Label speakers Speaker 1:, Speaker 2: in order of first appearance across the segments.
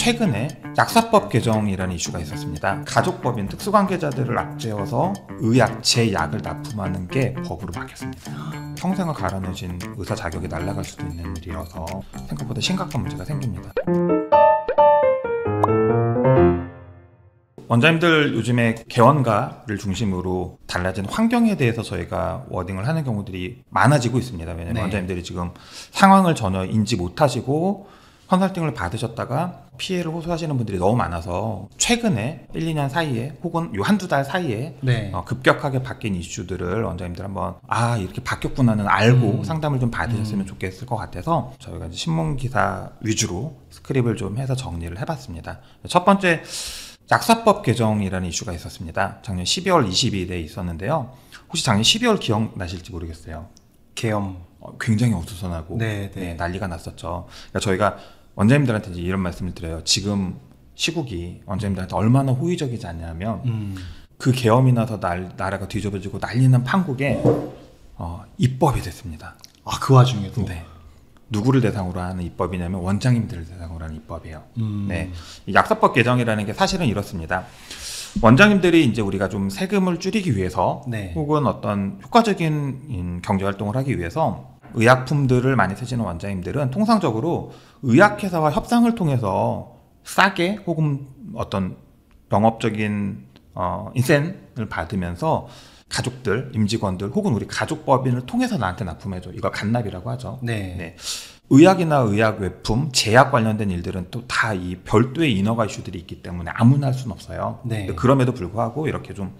Speaker 1: 최근에 약사법 개정이라는 이슈가 있었습니다. 가족법인 특수관계자들을 앞세워서 의약, 제약을 납품하는 게 법으로 바뀌었습니다. 평생을 가라앉은 의사 자격이 날아갈 수도 있는 일이어서 생각보다 심각한 문제가 생깁니다. 원장님들 요즘에 개원가를 중심으로 달라진 환경에 대해서 저희가 워딩을 하는 경우들이 많아지고 있습니다. 왜냐하면
Speaker 2: 네.
Speaker 1: 원장님들이 지금 상황을 전혀 인지 못하시고 컨설팅을 받으셨다가 피해를 호소하시는 분들이 너무 많아서 최근에 1, 2년 사이에 혹은 요 한두 달 사이에
Speaker 2: 네.
Speaker 1: 급격하게 바뀐 이슈들을 원장님들 한번 이렇게 바뀌었구나는 알고 상담을 좀 받으셨으면 좋겠을 것 같아서 저희가 이제 신문기사 위주로 스크립을 좀 해서 정리를 해봤습니다. 첫 번째, 약사법 개정이라는 이슈가 있었습니다. 작년 12월 20일에 있었는데요. 혹시 작년 12월 기억나실지 모르겠어요.
Speaker 2: 계엄.
Speaker 1: 굉장히 어수선하고
Speaker 2: 네.
Speaker 1: 난리가 났었죠. 그러니까 저희가 원장님들한테 이제 이런 말씀을 드려요. 지금 시국이 원장님들한테 얼마나 호의적이지 않냐면 그 계엄이 나서 나라가 뒤집어지고 난리난 판국에 입법이 됐습니다.
Speaker 2: 그 와중에도?
Speaker 1: 네. 누구를 대상으로 하는 입법이냐면 원장님들을 대상으로 하는 입법이에요. 네. 이 약사법 개정이라는 게 사실은 이렇습니다. 원장님들이 이제 우리가 좀 세금을 줄이기 위해서
Speaker 2: 네.
Speaker 1: 혹은 어떤 효과적인 경제 활동을 하기 위해서 의약품들을 많이 쓰시는 원장님들은 통상적으로 의약회사와 협상을 통해서 싸게 혹은 어떤 영업적인 인센을 받으면서 가족들, 임직원들 혹은 우리 가족법인을 통해서 나한테 납품해줘. 이걸 간납이라고 하죠.
Speaker 2: 네.
Speaker 1: 의학이나 의학 외품, 제약 관련된 일들은 또 다 이 별도의 인허가 이슈들이 있기 때문에 아무나 할 수는 없어요.
Speaker 2: 네.
Speaker 1: 그럼에도 불구하고 이렇게 좀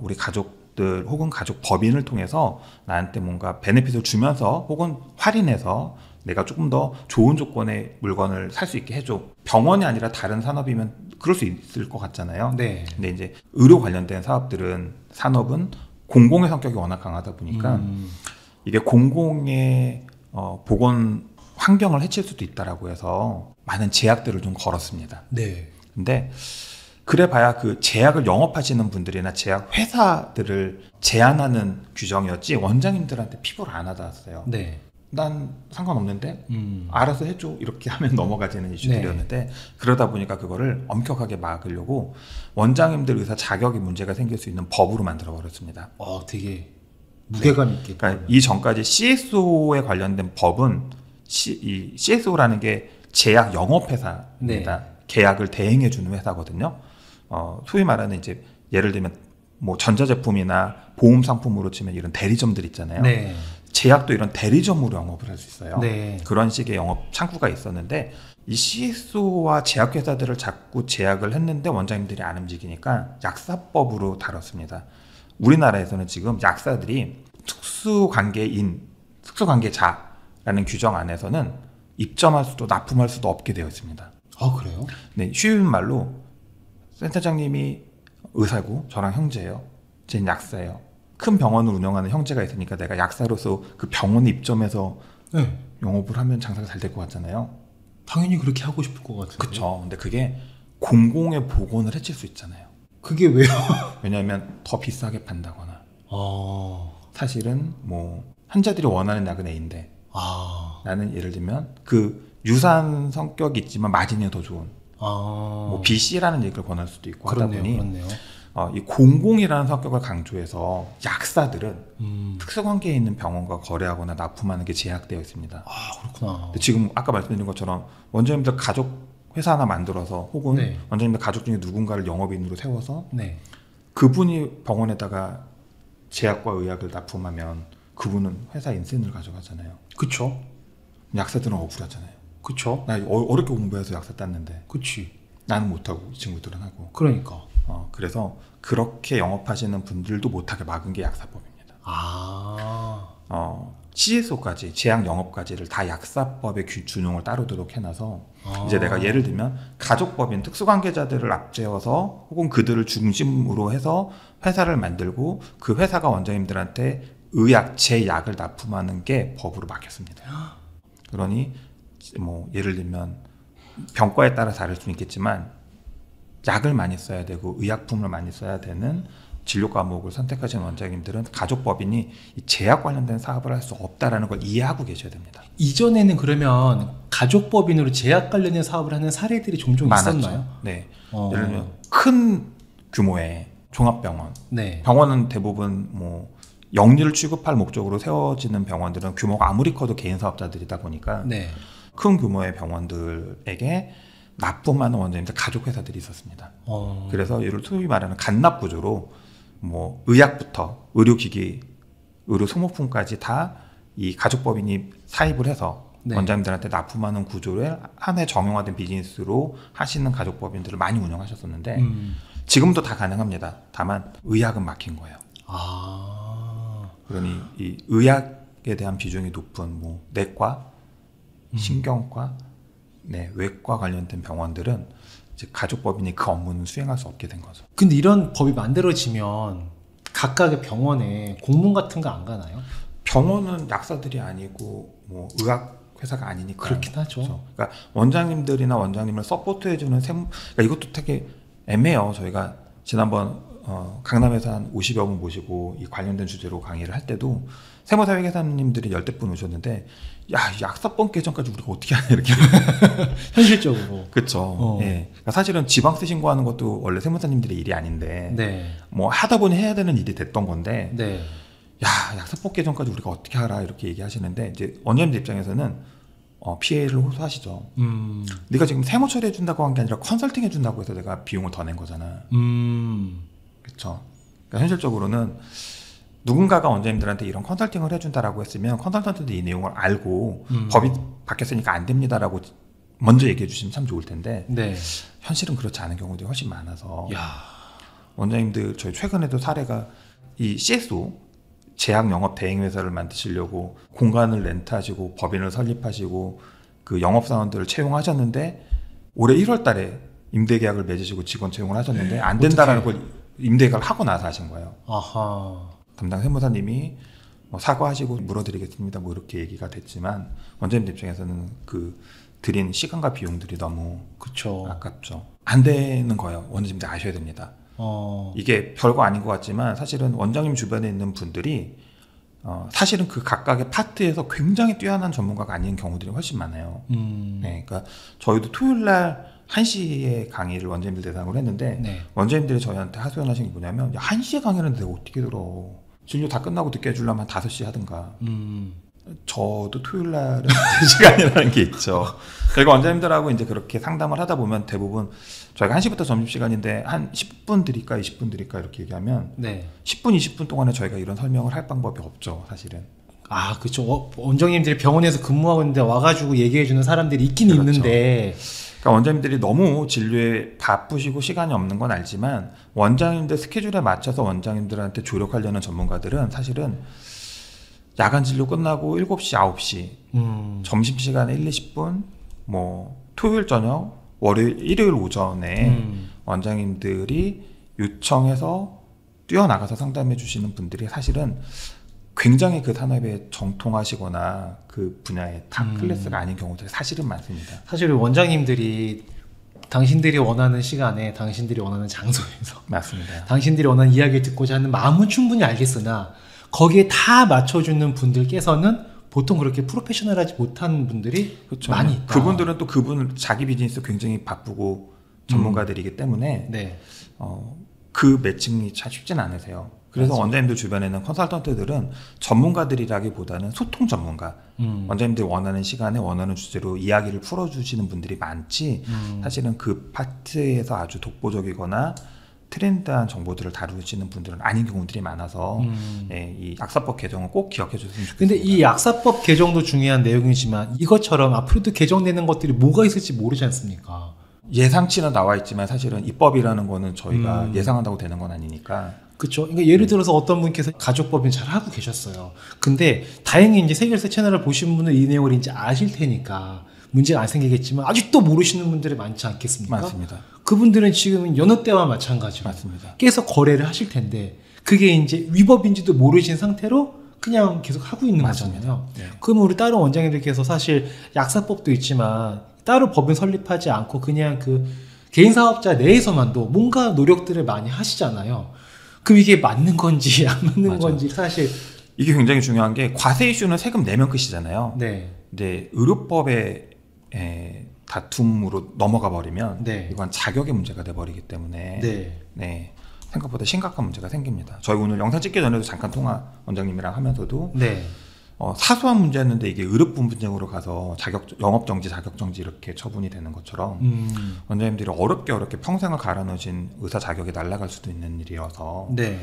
Speaker 1: 우리 가족들 혹은 가족 법인을 통해서 나한테 뭔가 베네핏을 주면서 혹은 할인해서 내가 조금 더 좋은 조건의 물건을 살 수 있게 해줘. 병원이 아니라 다른 산업이면 그럴 수 있을 것 같잖아요.
Speaker 2: 네.
Speaker 1: 근데 이제 의료 관련된 산업은 공공의 성격이 워낙 강하다 보니까 이게 공공의 보건 환경을 해칠 수도 있다라고 해서 많은 제약들을 좀 걸었습니다.
Speaker 2: 네.
Speaker 1: 근데 그래봐야 그 제약을 영업하시는 분들이나 제약 회사들을 제한하는 규정이었지 원장님들한테 피부를 안 하다왔어요.
Speaker 2: 네.
Speaker 1: 난 상관없는데 알아서 해줘 이렇게 하면 넘어가지는 이슈들이었는데 그러다 보니까 그거를 엄격하게 막으려고 원장님들 의사 자격이 문제가 생길 수 있는 법으로 만들어 버렸습니다.
Speaker 2: 되게 무게감 있게.
Speaker 1: 그러니까 이 전까지 CSO에 관련된 법은 이 CSO라는 게 제약 영업회사입니다.
Speaker 2: 네.
Speaker 1: 계약을 대행해주는 회사거든요. 소위 말하는 이제 예를 들면 뭐 전자제품이나 보험 상품으로 치면 이런 대리점들 있잖아요.
Speaker 2: 네.
Speaker 1: 제약도 이런 대리점으로 영업을 할 수 있어요.
Speaker 2: 네.
Speaker 1: 그런 식의 영업 창구가 있었는데 이 CSO와 제약회사들을 자꾸 제약을 했는데 원장님들이 안 움직이니까 약사법으로 다뤘습니다. 우리나라에서는 지금 약사들이 특수관계자라는 규정 안에서는 입점할 수도 납품할 수도 없게 되어 있습니다.
Speaker 2: 그래요?
Speaker 1: 네, 쉬운 말로 센터장님이 의사고 저랑 형제예요. 쟤는 약사예요. 큰 병원을 운영하는 형제가 있으니까 내가 약사로서 그 병원에 입점해서
Speaker 2: 네.
Speaker 1: 영업을 하면 장사가 잘 될 것 같잖아요.
Speaker 2: 당연히 그렇게 하고 싶을 것 같은데.
Speaker 1: 그쵸. 근데 그게 공공의 보건을 해칠 수 있잖아요.
Speaker 2: 그게 왜요?
Speaker 1: 왜냐하면 더 비싸게 판다거나.
Speaker 2: 사실은
Speaker 1: 뭐 환자들이 원하는 약은 A인데 나는 예를 들면 그 유사한 성격이 있지만 마진이 더 좋은 뭐 B, C라는 얘기를 권할 수도 있고 하다 보니
Speaker 2: 그렇네요.
Speaker 1: 이 공공이라는 성격을 강조해서 약사들은 특수관계에 있는 병원과 거래하거나 납품하는 게 제약되어 있습니다.
Speaker 2: 그렇구나.
Speaker 1: 근데 지금 아까 말씀드린 것처럼 원장님들 가족 회사 하나 만들어서 혹은
Speaker 2: 네.
Speaker 1: 원장님들 가족 중에 누군가를 영업인으로 세워서
Speaker 2: 네.
Speaker 1: 그분이 병원에다가 제약과 의약을 납품하면 그분은 회사 인센을 가져가잖아요.
Speaker 2: 그쵸.
Speaker 1: 약사들은 억울하잖아요.
Speaker 2: 그쵸.
Speaker 1: 나 어렵게 공부해서 약사 땄는데
Speaker 2: 그치.
Speaker 1: 나는 못하고 이 친구들은 하고.
Speaker 2: 그러니까.
Speaker 1: 그래서 그렇게 영업하시는 분들도 못하게 막은 게 약사법입니다. CSO까지 제약 영업까지를 다 약사법의 준용을 따르도록 해놔서 이제 내가 예를 들면 가족법인 특수관계자들을 앞세워서 혹은 그들을 중심으로 해서 회사를 만들고 그 회사가 원장님들한테 의약, 제약을 납품하는 게 법으로 막혔습니다. 그러니 뭐 예를 들면 병과에 따라 다를 수는 있겠지만 약을 많이 써야 되고 의약품을 많이 써야 되는 진료 과목을 선택하신 원장님들은 가족법인이 이 제약 관련된 사업을 할 수 없다라는 걸 이해하고 계셔야 됩니다.
Speaker 2: 이전에는 그러면 가족법인으로 제약 관련된 사업을 하는 사례들이 종종
Speaker 1: 많았죠.
Speaker 2: 있었나요?
Speaker 1: 네. 예를 들면 큰 규모의 종합병원,
Speaker 2: 네.
Speaker 1: 병원은 대부분 뭐 영리를 취급할 목적으로 세워지는 병원들은 규모가 아무리 커도 개인 사업자들이다 보니까
Speaker 2: 네.
Speaker 1: 큰 규모의 병원들에게 납품하는 원장님들 가족 회사들이 있었습니다. 그래서 이를 소위 말하는 간납 구조로 뭐 의약부터 의료기기, 의료 소모품까지 다 이 가족법인이 사입을 해서
Speaker 2: 네.
Speaker 1: 원장님들한테 납품하는 구조를 한 해 정형화된 비즈니스로 하시는 가족법인들을 많이 운영하셨었는데 지금도 다 가능합니다. 다만 의학은 막힌 거예요. 그러니 이 의학에 대한 비중이 높은 뭐 내과, 신경과, 네, 외과 관련된 병원들은 이제 가족법인이 그 업무는 수행할 수 없게 된 거죠.
Speaker 2: 근데 이런 법이 만들어지면 각각의 병원에 공문 같은 거 안 가나요?
Speaker 1: 병원은 약사들이 아니고 뭐 의학 회사가 아니니까
Speaker 2: 그렇긴 하죠.
Speaker 1: 그렇죠. 그러니까 원장님들이나 원장님을 서포트해주는 그러니까 이것도 되게 애매해요. 저희가 지난번 강남에서 한 50여 분 모시고 이 관련된 주제로 강의를 할 때도 세무사회계사님들이 10분 오셨는데 야, 약사법 개정까지 우리가 어떻게 하냐 이렇게
Speaker 2: 현실적으로.
Speaker 1: 그렇죠. 예. 그러니까 사실은 지방세 신고하는 것도 원래 세무사님들의 일이 아닌데
Speaker 2: 네.
Speaker 1: 뭐 하다 보니 해야 되는 일이 됐던 건데
Speaker 2: 네.
Speaker 1: 야, 약사법 개정까지 우리가 어떻게 하라 이렇게 얘기하시는데 이제 원장님들 입장에서는 피해를 호소하시죠. 네가 지금 세무 처리해 준다고 한 게 아니라 컨설팅 해준다고 해서 내가 비용을 더 낸 거잖아. 그렇죠. 그러니까 현실적으로는 누군가가 원장님들한테 이런 컨설팅을 해준다라고 했으면 컨설턴트들이 이 내용을 알고 법이 바뀌었으니까 안 됩니다라고 먼저 얘기해 주시면 참 좋을 텐데
Speaker 2: 네.
Speaker 1: 현실은 그렇지 않은 경우들이 훨씬 많아서
Speaker 2: 야.
Speaker 1: 원장님들 저희 최근에도 사례가 이 CSO 제약 영업 대행 회사를 만드시려고 공간을 렌트하시고 법인을 설립하시고 그 영업 사원들을 채용하셨는데 올해 1월 달에 임대 계약을 맺으시고 직원 채용을 하셨는데 안 된다라는 걸 임대 계약을 하고 나서 하신 거예요.
Speaker 2: 아하.
Speaker 1: 담당 세무사님이 뭐 사과하시고 물어드리겠습니다 뭐 이렇게 얘기가 됐지만 원장님 입장에서는 그 드린 시간과 비용들이 너무
Speaker 2: 그쵸.
Speaker 1: 아깝죠. 안 되는 거예요. 원장님들 아셔야 됩니다. 이게 별거 아닌 것 같지만 사실은 원장님 주변에 있는 분들이 사실은 그 각각의 파트에서 굉장히 뛰어난 전문가가 아닌 경우들이 훨씬 많아요. 네, 그러니까 저희도 토요일날 1시에 강의를 원장님들 대상으로 했는데
Speaker 2: 네.
Speaker 1: 원장님들이 저희한테 하소연하신 게 뭐냐면 야, 1시에 강의는 내가 어떻게 들어. 진료 다 끝나고 늦게 해주려면 5시에 하든가. 저도 토요일날은 3시간이라는 게 있죠. 저희가 원장님들하고 이제 그렇게 상담을 하다 보면 대부분 저희가 1시부터 점심시간인데 한 10분 드릴까 20분 드릴까 이렇게 얘기하면
Speaker 2: 네.
Speaker 1: 10분 20분 동안에 저희가 이런 설명을 할 방법이 없죠 사실은.
Speaker 2: 아, 그렇죠. 원장님들이 병원에서 근무하고 있는데 와가지고 얘기해주는 사람들이 있긴
Speaker 1: 그렇죠.
Speaker 2: 있는데.
Speaker 1: 그러니까 원장님들이 너무 진료에 바쁘시고 시간이 없는 건 알지만 원장님들 스케줄에 맞춰서 원장님들한테 조력하려는 전문가들은 사실은 야간 진료 끝나고 7시, 9시 점심시간에 1, 20분 뭐 토요일 저녁, 월요일, 일요일 오전에 원장님들이 요청해서 뛰어나가서 상담해 주시는 분들이 사실은 굉장히 그 산업에 정통하시거나 그 분야의 탑 클래스가 아닌 경우들이 사실은 많습니다.
Speaker 2: 사실 원장님들이 당신들이 원하는 시간에 당신들이 원하는 장소에서
Speaker 1: 맞습니다.
Speaker 2: 당신들이 원하는 이야기를 듣고자 하는 마음은 충분히 알겠으나 거기에 다 맞춰주는 분들께서는 보통 그렇게 프로페셔널하지 못한 분들이
Speaker 1: 그렇죠.
Speaker 2: 많이 있다.
Speaker 1: 그분들은 또 그분 자기 비즈니스 굉장히 바쁘고 전문가들이기 때문에
Speaker 2: 네.
Speaker 1: 그 매칭이 참 쉽진 않으세요. 그래서
Speaker 2: 맞아요.
Speaker 1: 원장님들 주변에는 컨설턴트들은 전문가들이라기보다는 소통 전문가. 원장님들이 원하는 시간에 원하는 주제로 이야기를 풀어주시는 분들이 많지 사실은 그 파트에서 아주 독보적이거나 트렌드한 정보들을 다루시는 분들은 아닌 경우들이 많아서 예, 이 약사법 개정은 꼭 기억해 주셨으면 좋겠습니다.
Speaker 2: 근데 이 약사법 개정도 중요한 내용이지만 이것처럼 앞으로도 개정되는 것들이 뭐가 있을지 모르지 않습니까?
Speaker 1: 예상치는 나와 있지만 사실은 입법이라는 거는 저희가 예상한다고 되는 건 아니니까.
Speaker 2: 그렇죠. 그러니까 예를 들어서 어떤 분께서 가족법인 잘 하고 계셨어요. 근데 다행히 이제 세계열쇠 채널을 보신 분은 이 내용을 이제 아실 테니까 문제가 안 생기겠지만 아직도 모르시는 분들이 많지 않겠습니까?
Speaker 1: 맞습니다.
Speaker 2: 그분들은 지금 여느 때와 마찬가지로
Speaker 1: 맞습니다.
Speaker 2: 계속 거래를 하실 텐데 그게 이제 위법인지도 모르신 상태로 그냥 계속 하고 있는
Speaker 1: 맞습니다.
Speaker 2: 거잖아요.
Speaker 1: 네.
Speaker 2: 그러면 우리 다른 원장님들께서 사실 약사법도 있지만 따로 법인 설립하지 않고 그냥 그 개인 사업자 내에서만도 뭔가 노력들을 많이 하시잖아요. 그럼 이게 맞는 건지 안 맞는
Speaker 1: 맞아요.
Speaker 2: 건지 사실
Speaker 1: 이게 굉장히 중요한 게 과세 이슈는 세금 내면 끝이잖아요.
Speaker 2: 네.
Speaker 1: 근데 의료법의 다툼으로 넘어가 버리면
Speaker 2: 네.
Speaker 1: 이건 자격의 문제가 돼 버리기 때문에
Speaker 2: 네.
Speaker 1: 네, 생각보다 심각한 문제가 생깁니다. 저희 오늘 영상 찍기 전에도 잠깐 통화 원장님이랑 하면서도
Speaker 2: 네.
Speaker 1: 사소한 문제였는데 이게 의료법 분쟁으로 가서 영업정지, 자격정지 이렇게 처분이 되는 것처럼 원장님들이 어렵게 평생을 갈아넣으신 의사 자격이 날아갈 수도 있는 일이어서
Speaker 2: 네.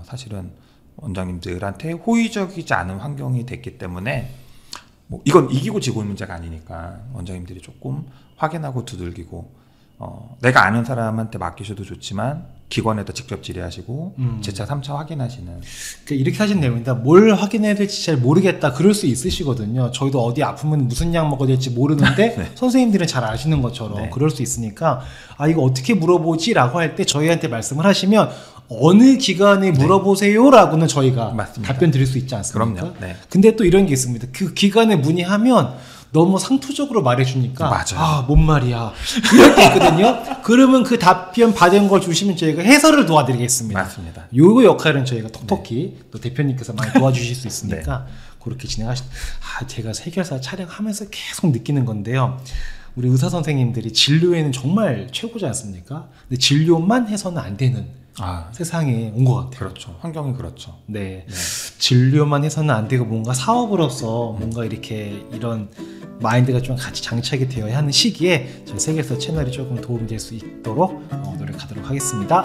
Speaker 1: 사실은 원장님들한테 호의적이지 않은 환경이 됐기 때문에 뭐 이건 이기고 지고의 문제가 아니니까 원장님들이 조금 확인하고 두들기고 내가 아는 사람한테 맡기셔도 좋지만 기관에다 직접 질의하시고 재차 3차 확인하시는.
Speaker 2: 그러니까 이렇게 하신 내용입니다. 뭘 확인해야 될지 잘 모르겠다. 그럴 수 있으시거든요. 저희도 어디 아프면 무슨 약 먹어야 될지 모르는데
Speaker 1: 네.
Speaker 2: 선생님들은 잘 아시는 것처럼
Speaker 1: 네.
Speaker 2: 그럴 수 있으니까 이거 어떻게 물어보지? 라고 할 때 저희한테 말씀을 하시면 어느 기관에 물어보세요? 라고는 저희가
Speaker 1: 맞습니다.
Speaker 2: 답변 드릴 수 있지 않습니까?
Speaker 1: 그럼요. 네.
Speaker 2: 근데 또 이런 게 있습니다. 그 기관에 문의하면 너무 상투적으로 말해주니까
Speaker 1: 맞아요.
Speaker 2: 뭔 말이야 이럴 때 있거든요. 그러면 그 답변 받은 걸 주시면 저희가 해설을 도와드리겠습니다.
Speaker 1: 맞습니다.
Speaker 2: 요거 역할은 저희가 톡톡히 또 대표님께서 많이 도와주실 수 있으니까
Speaker 1: 네.
Speaker 2: 그렇게 제가 세결사 촬영하면서 계속 느끼는 건데요. 우리 의사 선생님들이 진료에는 정말 최고지 않습니까? 근데 진료만 해서는 안 되는 세상에 온 것 같아요.
Speaker 1: 그렇죠. 환경이 그렇죠.
Speaker 2: 네.
Speaker 1: 네.
Speaker 2: 진료만 해서는 안 되고 뭔가 사업으로서 뭔가 이렇게 이런 마인드가 좀 같이 장착이 되어야 하는 시기에 저희 세계에서 채널이 조금 도움이 될 수 있도록 노력하도록 하겠습니다.